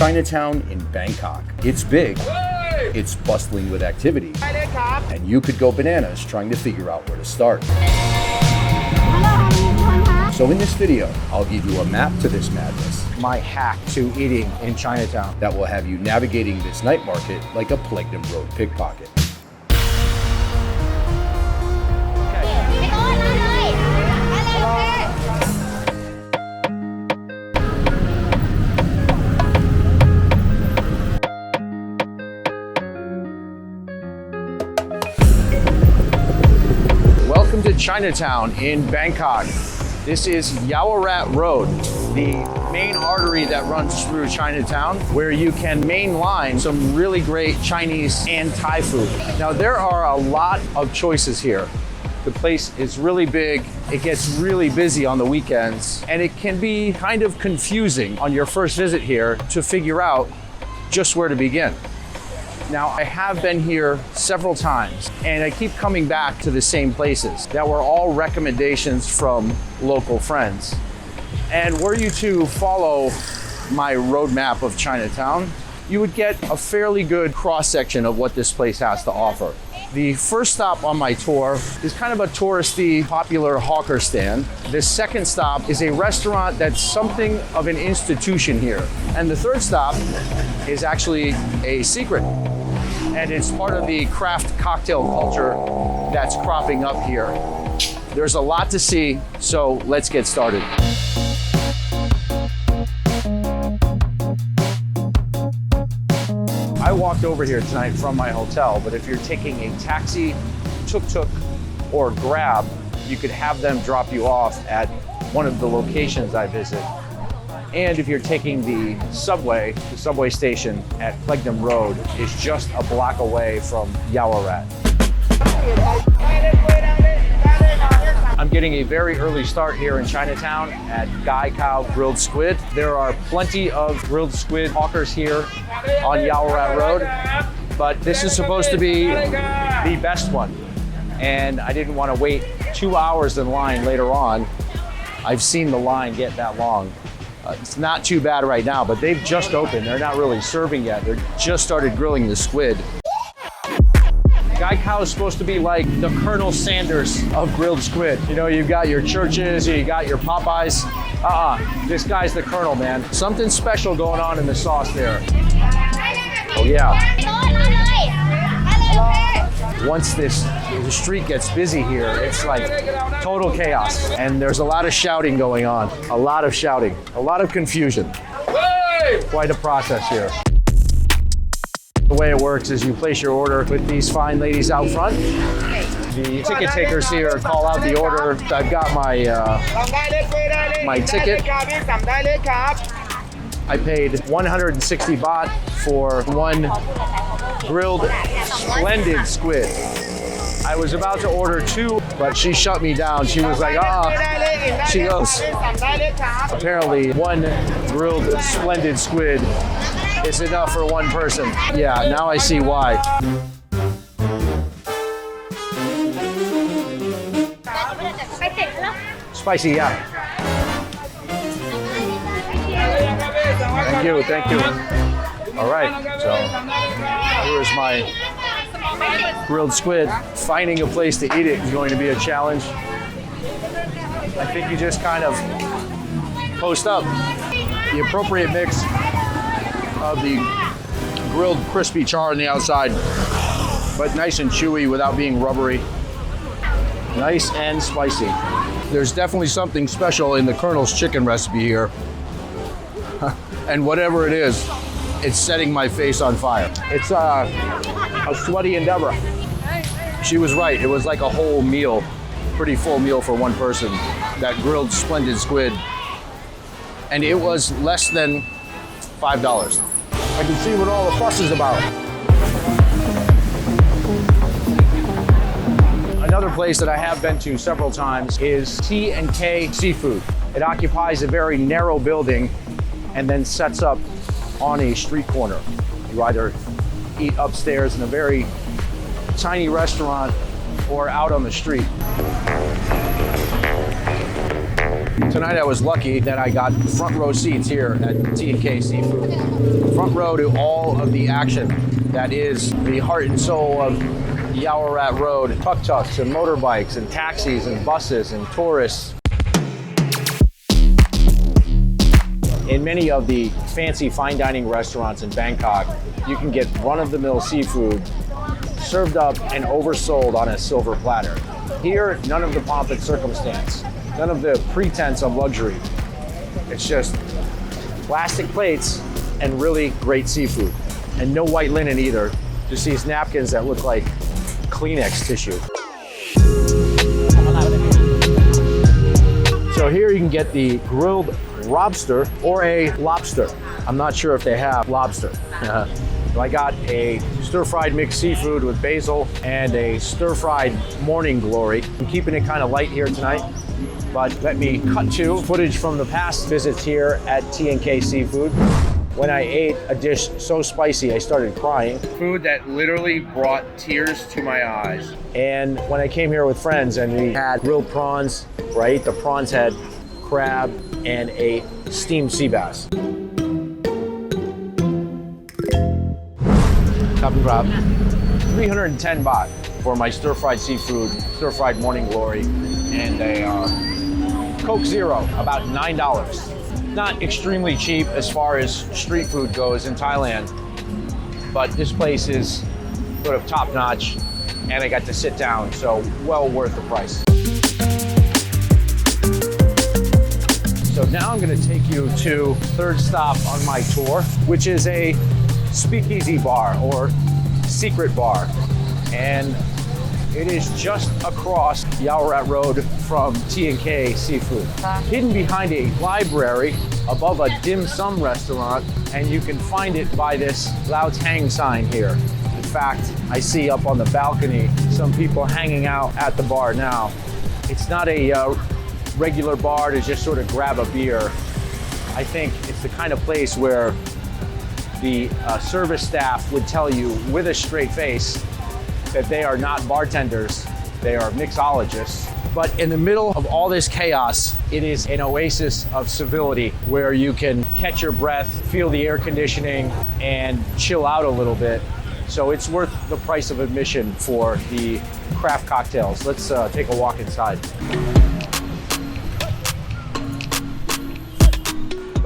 Chinatown in Bangkok. It's big, it's bustling with activity, and you could go bananas trying to figure out where to start. So in this video, I'll give you a map to this madness, My hack to eating in Chinatown. that will have you navigating this night market like a Platinum Road pickpocket. Welcome to Chinatown in Bangkok. This is Yaowarat Road, the main artery that runs through Chinatown, where you can mainline some really great Chinese and Thai food. Now, there are a lot of choices here. The place is really big, it gets really busy on the weekends, and it can be kind of confusing on your first visit here to figure out just where to begin. Now, I have been here several times, and I keep coming back to the same places that were all recommendations from local friends. And were you to follow my roadmap of Chinatown, you would get a fairly good cross-section of what this place has to offer. The first stop on my tour is kind of a touristy, popular hawker stand. The second stop is a restaurant that's something of an institution here. And the third stop is actually a secret. And it's part of the craft cocktail culture that's cropping up here. There's a lot to see, so let's get started. I walked over here tonight from my hotel, but if you're taking a taxi, tuk-tuk, or Grab, you could have them drop you off at one of the locations I visit. And if you're taking the subway station at Platinum Road is just a block away from Yaowarat. I'm getting a very early start here in Chinatown at Gai Khao Grilled Squid. There are plenty of grilled squid hawkers here on Yaowarat Road, but this is supposed to be the best one. And I didn't want to wait 2 hours in line later on. I've seen the line get that long. It's not too bad right now, but they've just opened. They're not really serving yet. They're just started grilling the squid. Gai Khao is supposed to be like the Colonel Sanders of grilled squid. You know, you've got your Churches, you got your Popeyes. This guy's the Colonel, man. Something special going on in the sauce there. Oh yeah. Once the street gets busy here, it's like total chaos. And there's a lot of shouting going on. A lot of shouting, a lot of confusion. Quite a process here. The way it works is you place your order with these fine ladies out front. The ticket takers here call out the order. I've got my ticket. I paid 160 baht for one grilled splendid squid. I was about to order two, but she shut me down. She was like, she goes, apparently one grilled splendid squid is enough for one person. Yeah, now I see why. Spicy, yeah. Thank you. All right, so here's my grilled squid. Finding a place to eat it is going to be a challenge. I think you just kind of post up the appropriate mix of the grilled crispy char on the outside, but nice and chewy without being rubbery. Nice and spicy. There's definitely something special in the Colonel's chicken recipe here. And whatever it is, it's setting my face on fire. It's a sweaty endeavor. She was right, it was like a whole meal, pretty full meal for one person, that grilled splendid squid. And it was less than $5. I can see what all the fuss is about. Another place that I have been to several times is TNK Seafood. It occupies a very narrow building and then sets up on a street corner. You either eat upstairs in a very tiny restaurant or out on the street. Tonight I was lucky that I got front row seats here at TNK Seafood. Front row to all of the action that is the heart and soul of Yaowarat Road. Tuk-tuks and motorbikes and taxis and buses and tourists. In many of the fancy fine dining restaurants in Bangkok, you can get run-of-the-mill seafood served up and oversold on a silver platter. Here, none of the pomp and circumstance, none of the pretense of luxury. It's just plastic plates and really great seafood. And no white linen either, just these napkins that look like Kleenex tissue. So here you can get the grilled lobster or a lobster. I'm not sure if they have lobster. So I got a stir-fried mixed seafood with basil and a stir-fried morning glory. I'm keeping it kind of light here tonight, but let me cut to footage from the past visits here at TNK Seafood. When I ate a dish so spicy, I started crying. Food that literally brought tears to my eyes. And when I came here with friends and we had grilled prawns, right? The prawns had crab and a steamed sea bass. Top and crab. 310 baht for my stir-fried seafood, stir-fried morning glory, and a Coke Zero, about $9. Not extremely cheap as far as street food goes in Thailand, but this place is sort of top-notch, and I got to sit down, so well worth the price. So now I'm gonna take you to third stop on my tour, which is a speakeasy bar or secret bar. And it is just across Yaowarat Road from TNK Seafood. Hidden behind a library above a dim sum restaurant, and you can find it by this Lao Tang sign here. In fact, I see up on the balcony some people hanging out at the bar now. It's not a regular bar to just sort of grab a beer. I think it's the kind of place where the service staff would tell you with a straight face that they are not bartenders, they are mixologists. But in the middle of all this chaos, it is an oasis of civility where you can catch your breath, feel the air conditioning, and chill out a little bit. So it's worth the price of admission for the craft cocktails. Let's take a walk inside.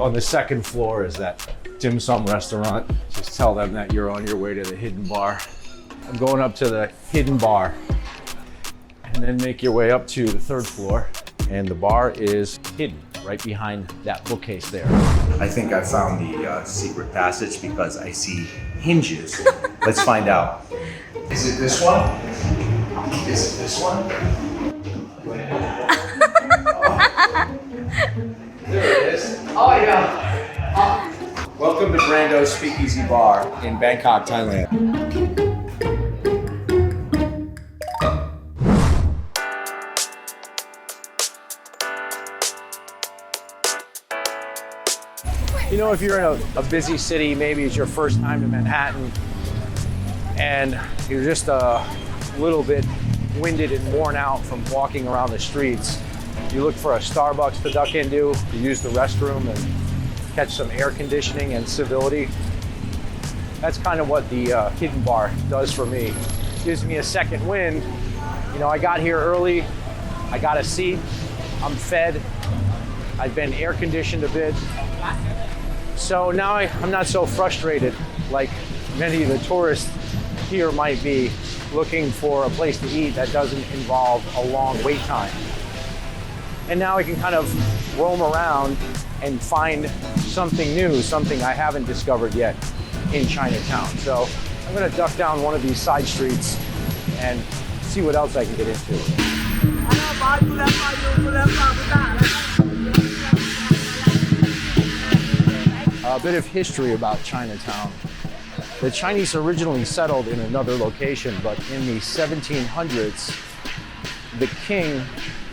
On the second floor is that dim sum restaurant. Just tell them that you're on your way to the hidden bar. I'm going up to the hidden bar, and then make your way up to the third floor, and the bar is hidden right behind that bookcase there. I think I found the secret passage because I see hinges. Let's find out. Is it this one? Is it this one? There it is. Oh yeah. Welcome to Brandos Speakeasy Bar in Bangkok, Thailand. You know, if you're in a busy city, maybe it's your first time to Manhattan, and you're just a little bit winded and worn out from walking around the streets, you look for a Starbucks to duck into, you use the restroom and catch some air conditioning and civility. That's kind of what the hidden bar does for me. Gives me a second wind. You know, I got here early, I got a seat, I'm fed, I've been air conditioned a bit. So now I'm not so frustrated like many of the tourists here might be looking for a place to eat that doesn't involve a long wait time. And now I can kind of roam around and find something new, something I haven't discovered yet in Chinatown. So I'm gonna duck down one of these side streets and see what else I can get into. A bit of history about Chinatown. The Chinese originally settled in another location, but in the 1700s, the king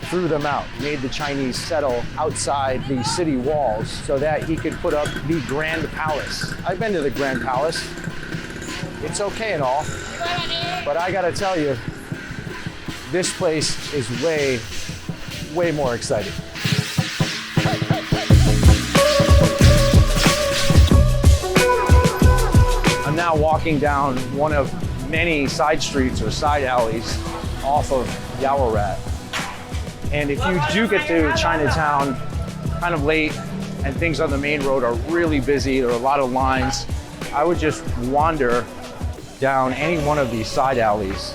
threw them out, made the Chinese settle outside the city walls so that he could put up the Grand Palace. I've been to the Grand Palace. It's okay and all, but I gotta tell you, this place is way more exciting. now walking down one of many side streets or side alleys off of Yaowarat. And if you do get to Chinatown kind of late and things on the main road are really busy, there are a lot of lines, I would just wander down any one of these side alleys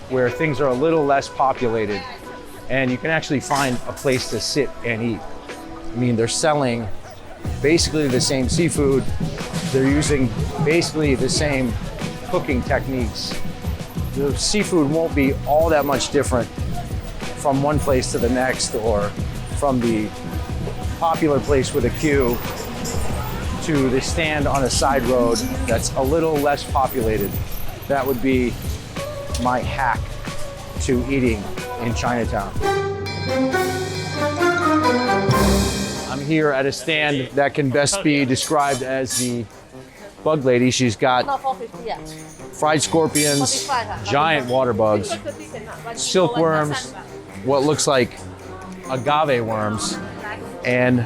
where things are a little less populated and you can actually find a place to sit and eat. I mean, they're selling basically the same seafood. They're using basically the same cooking techniques. The seafood won't be all that much different from one place to the next, or from the popular place with a queue to the stand on a side road that's a little less populated. That would be my hack to eating in Chinatown. I'm here at a stand that can best be described as the bug lady. She's got fried scorpions, giant water bugs, silkworms, what looks like agave worms, and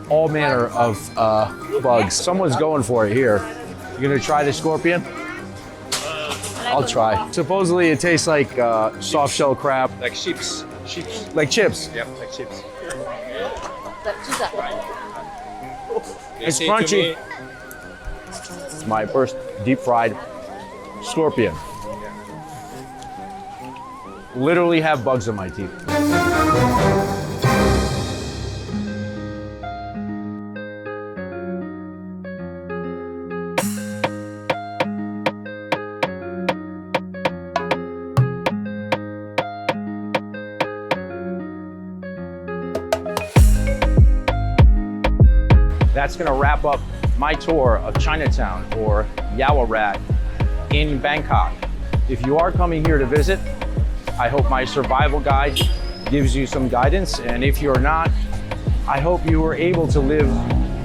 all manner of bugs. Someone's going for it here. You gonna try the scorpion? I'll try. Supposedly it tastes like soft shell crab. Like chips. Like chips. Yep, like chips. It's crunchy. It's my first deep fried scorpion. Literally have bugs in my teeth. That's gonna wrap up my tour of Chinatown, or Yaowarat, in Bangkok. If you are coming here to visit, I hope my survival guide gives you some guidance. And if you're not, I hope you were able to live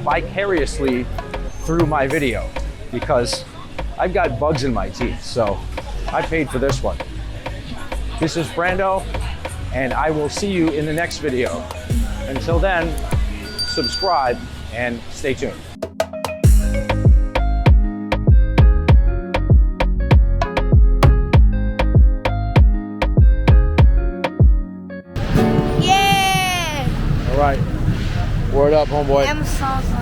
vicariously through my video, because I've got bugs in my teeth, so I paid for this one. This is Brando, and I will see you in the next video. Until then, subscribe and stay tuned. Yeah! All right, word up, homeboy. I'm so sorry.